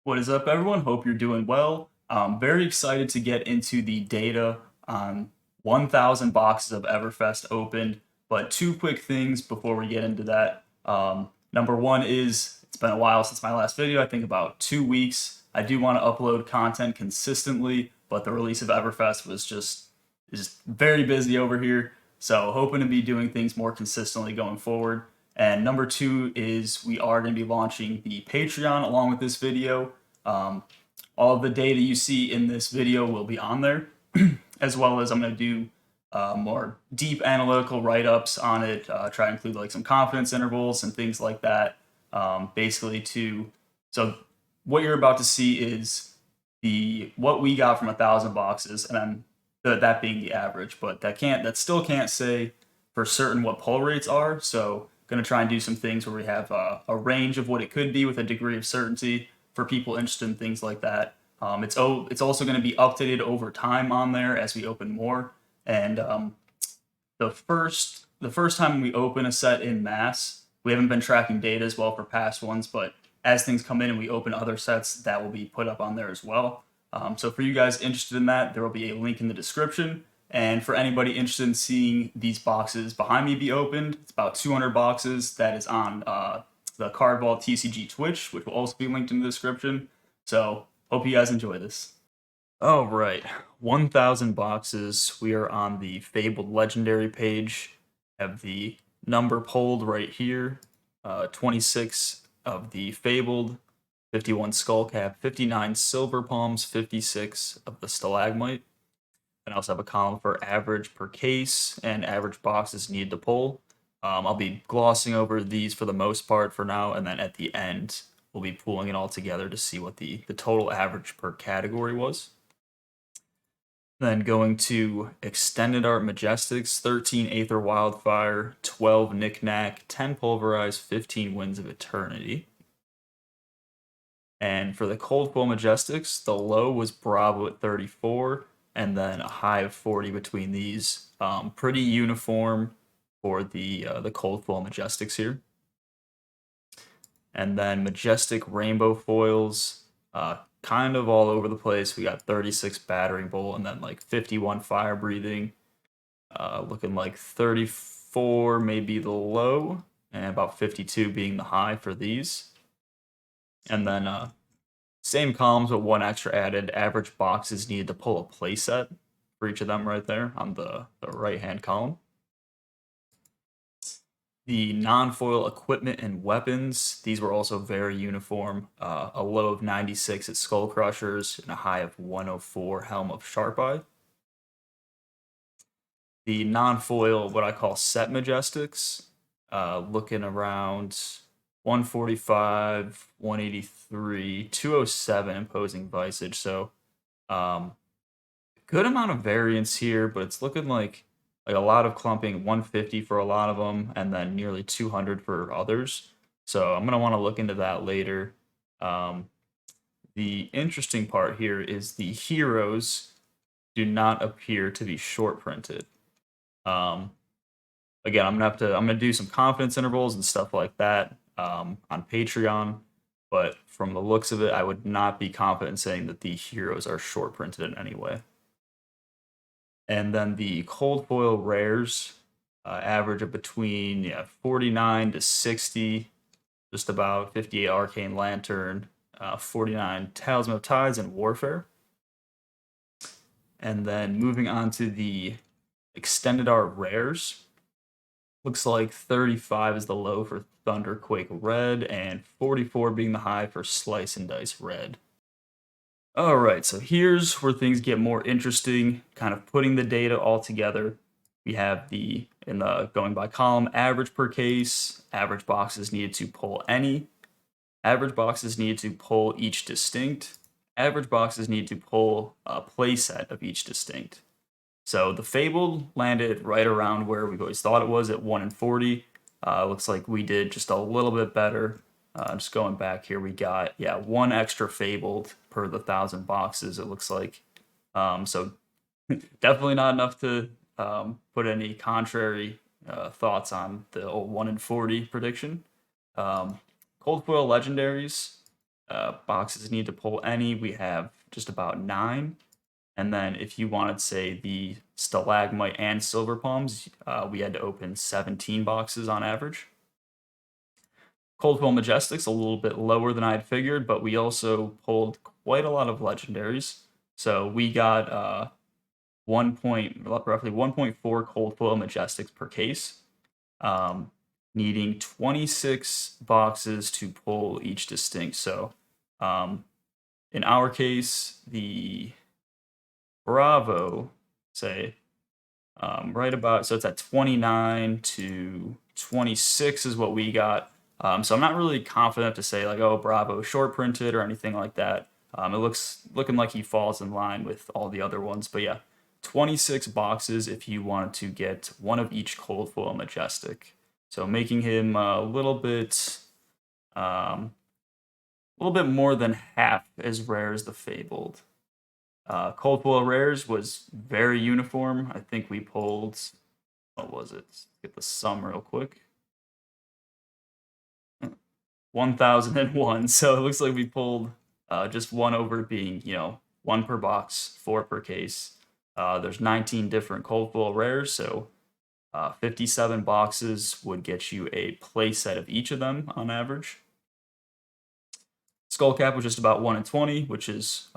What is up, everyone? Hope you're doing well. I'm very excited to get into the data on 1,000 boxes of Everfest opened, but two quick things before we get into that. Number one is it's been a while since my last video, I think about 2 weeks. I do want to upload content consistently, but the release of Everfest was just very busy over here. So hoping to be doing things more consistently going forward. And number two is we are going to be launching the Patreon along with this video. Um, all of the data you see in this video will be on there, as well as I'm going to do more deep analytical write-ups on it, try to include like some confidence intervals and things like that. Basically so what you're about to see is the what we got from 1,000 boxes, and then that being the average, but that still can't say for certain what pull rates are. So going to try and do some things where we have a range of what it could be with a degree of certainty for people interested in things like that. It's also going to be updated over time on there as we open more. And the first time we open a set in mass, we haven't been tracking data as well for past ones, but as things come in and we open other sets, that will be put up on there as well. So for you guys interested in that, there will be a link in the description. And for anybody interested in seeing these boxes behind me be opened, it's about 200 boxes. That is on the Card Vault TCG Twitch, which will also be linked in the description. So hope you guys enjoy this. All right, 1,000 boxes. We are on the Fabled Legendary page. Have the number pulled right here. 26 of the Fabled, 51 Skullcap, 59 Silver Palms, 56 of the Stalagmite. And I also have a column for average per case and average boxes needed to pull. I'll be glossing over these for the most part for now, and then at the end, we'll be pulling it all together to see what the total average per category was. Then going to Extended Art Majestics, 13 Aether Wildfire, 12 Knickknack, 10 Pulverize, 15 Winds of Eternity. And for the Cold Foil Majestics, the low was Bravo at 34, and then a high of 40 between these. Pretty uniform for the Cold Foil Majestics here. And then Majestic Rainbow Foils, kind of all over the place. We got 36 Battering Bolt and then like 51 Fire Breathing. Looking like 34 maybe the low, and about 52 being the high for these. And then same columns with one extra added. Average boxes needed to pull a playset for each of them right there on the right-hand column. The non-foil equipment and weapons, these were also very uniform. A low of 96 at Skull Crushers and a high of 104 Helm of Sharp Eye. The non-foil, what I call set Majestics, looking around 145, 183, 207 Imposing Visage. So good amount of variance here, but it's looking like a lot of clumping, 150 for a lot of them, and then nearly 200 for others. So I'm going to want to look into that later. The interesting part here is the heroes do not appear to be short printed. Again, I'm gonna do some confidence intervals and stuff like that on Patreon, but from the looks of it, I would not be confident saying that the heroes are short printed in any way. And then the cold foil rares average of between 49 to 60, just about 58 Arcane Lantern, 49 Talisman of Tides and Warfare. And then moving on to the Extended Art rares, looks like 35 is the low for Thunderquake Red and 44 being the high for Slice and Dice Red. All right, so here's where things get more interesting, kind of putting the data all together. We have going by column, average per case, average boxes needed to pull any, average boxes needed to pull each distinct, average boxes need to pull a playset of each distinct. So the Fabled landed right around where we've always thought it was at 1 in 40. Looks like we did just a little bit better. Just going back here, we got, one extra Fabled per the 1,000 boxes, it looks like. So definitely not enough to put any contrary thoughts on the old 1 in 40 prediction. Cold Foil Legendaries, boxes need to pull any, we have just about 9. And then if you wanted, say, the stalagmite and silver palms, we had to open 17 boxes on average. Coldwell Majestic's a little bit lower than I had figured, but we also pulled quite a lot of legendaries. So we got roughly 1.4 Coldwell Majestics per case, um, needing 26 boxes to pull each distinct. So um, in our case, the Bravo, say, right about, so it's at 29 to 26 is what we got. So I'm not really confident to say like, oh, Bravo short printed or anything like that. It looking like he falls in line with all the other ones, but yeah, 26 boxes if you wanted to get one of each cold foil majestic. So making him a little bit more than half as rare as the fabled. Cold foil rares was very uniform. I think we pulled, what was it? Let's get the sum real quick. 1001. So it looks like we pulled just one over being, one per box, 4 per case. There's 19 different cold foil rares, so 57 boxes would get you a play set of each of them on average. Skull cap was just about 1 in 20, which is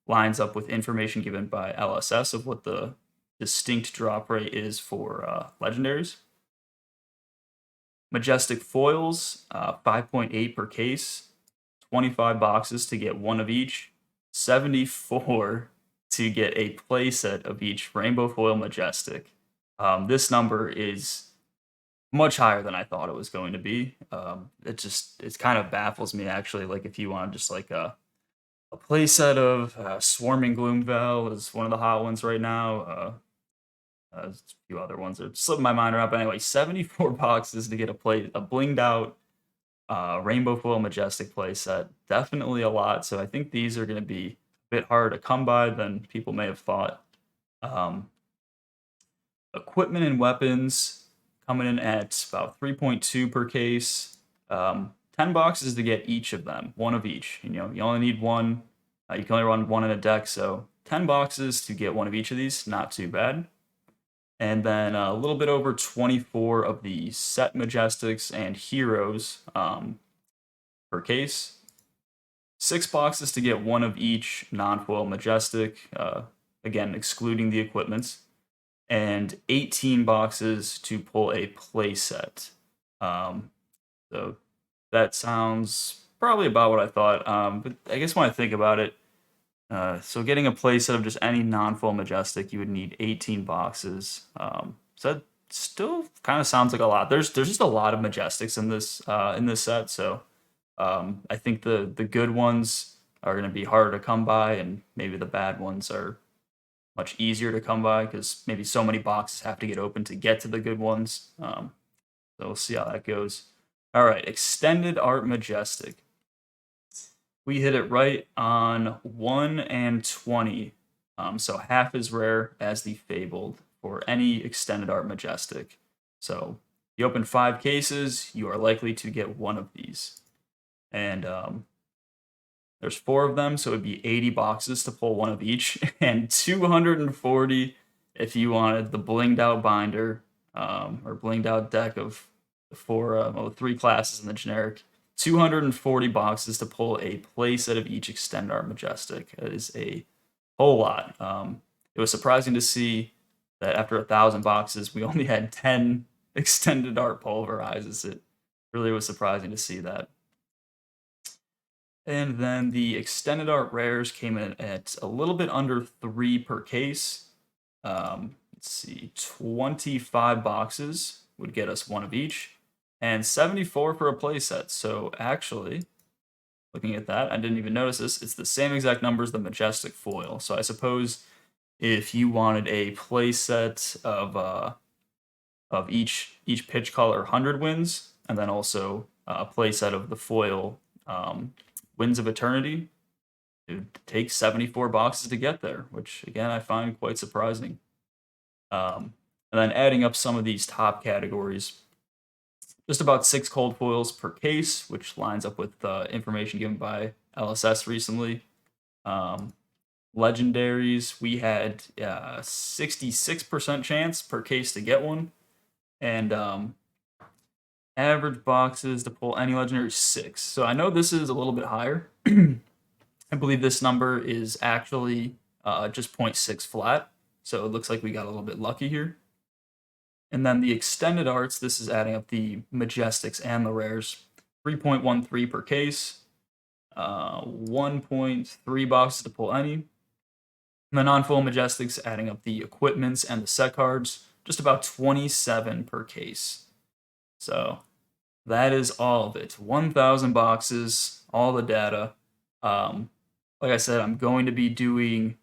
lines up with information given by LSS of what the distinct drop rate is for legendaries. Majestic foils, 5.8 per case, 25 boxes to get one of each, 74 to get a playset of each Rainbow Foil Majestic. This number is much higher than I thought it was going to be. It kind of baffles me actually. Like if you want just like a playset of Swarming Gloomvel is one of the hot ones right now. A few other ones that are slipping my mind around, but anyway, 74 boxes to get a blinged out Rainbow Foil Majestic playset. Definitely a lot. So I think these are going to be a bit harder to come by than people may have thought. Equipment and weapons coming in at about 3.2 per case. 10 boxes to get each of them, one of each. You only need one. You can only run one in a deck, so 10 boxes to get one of each of these, not too bad. And then a little bit over 24 of the set Majestics and Heroes per case. 6 boxes to get one of each non-foil Majestic, again, excluding the equipments. And 18 boxes to pull a playset. So that sounds probably about what I thought. But I guess when I think about it, so getting a playset of just any non-full Majestic, you would need 18 boxes. So that still kind of sounds like a lot. There's just a lot of Majestics in this set, so I think the good ones are going to be harder to come by, and maybe the bad ones are much easier to come by because maybe so many boxes have to get open to get to the good ones. So we'll see how that goes. All right, Extended Art Majestic. We hit it right on 1 and 20. So half as rare as the Fabled for any Extended Art Majestic. So you open 5 cases, you are likely to get one of these. And there's 4 of them, so it'd be 80 boxes to pull one of each, and 240 if you wanted the blinged out binder or blinged out deck of the 3 classes in the generic. 240 boxes to pull a playset of each Extended Art Majestic. That is a whole lot. It was surprising to see that after 1,000 boxes, we only had 10 Extended Art Pulverizes. It really was surprising to see that. And then the Extended Art Rares came in at a little bit under 3 per case. Let's see, 25 boxes would get us one of each, and 74 for a playset. So actually, looking at that, I didn't even notice this. It's the same exact number as the Majestic Foil. So I suppose if you wanted a playset of each pitch color 100 wins, and then also a playset of the foil Winds of Eternity, it would take 74 boxes to get there, which again I find quite surprising. And then adding up some of these top categories, just about 6 cold foils per case, which lines up with information given by LSS recently. Um, legendaries, we had 66% chance per case to get one, and average boxes to pull any legendary 6. So I know this is a little bit higher. I believe this number is actually just 0.6 flat, so it looks like we got a little bit lucky here. And then the extended arts, this is adding up the majestics and the rares. 3.13 per case, 1.3 boxes to pull any. And the non-full majestics adding up the equipments and the set cards, just about 27 per case. So that is all of it. 1,000 boxes, all the data. Like I said, I'm going to be doing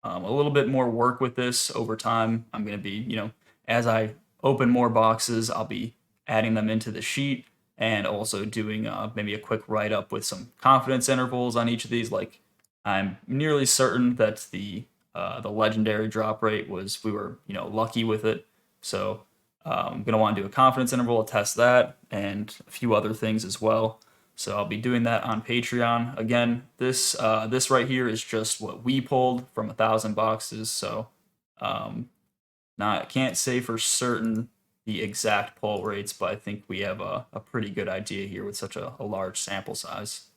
a little bit more work with this over time. I'm going to be, as I open more boxes, I'll be adding them into the sheet and also doing maybe a quick write up with some confidence intervals on each of these. Like, I'm nearly certain that the legendary drop rate was, we were lucky with it. So I'm gonna want to do a confidence interval to test that and a few other things as well. So I'll be doing that on Patreon. Again, this right here is just what we pulled from 1,000 boxes. So can't say for certain the exact pull rates, but I think we have a pretty good idea here with such a large sample size.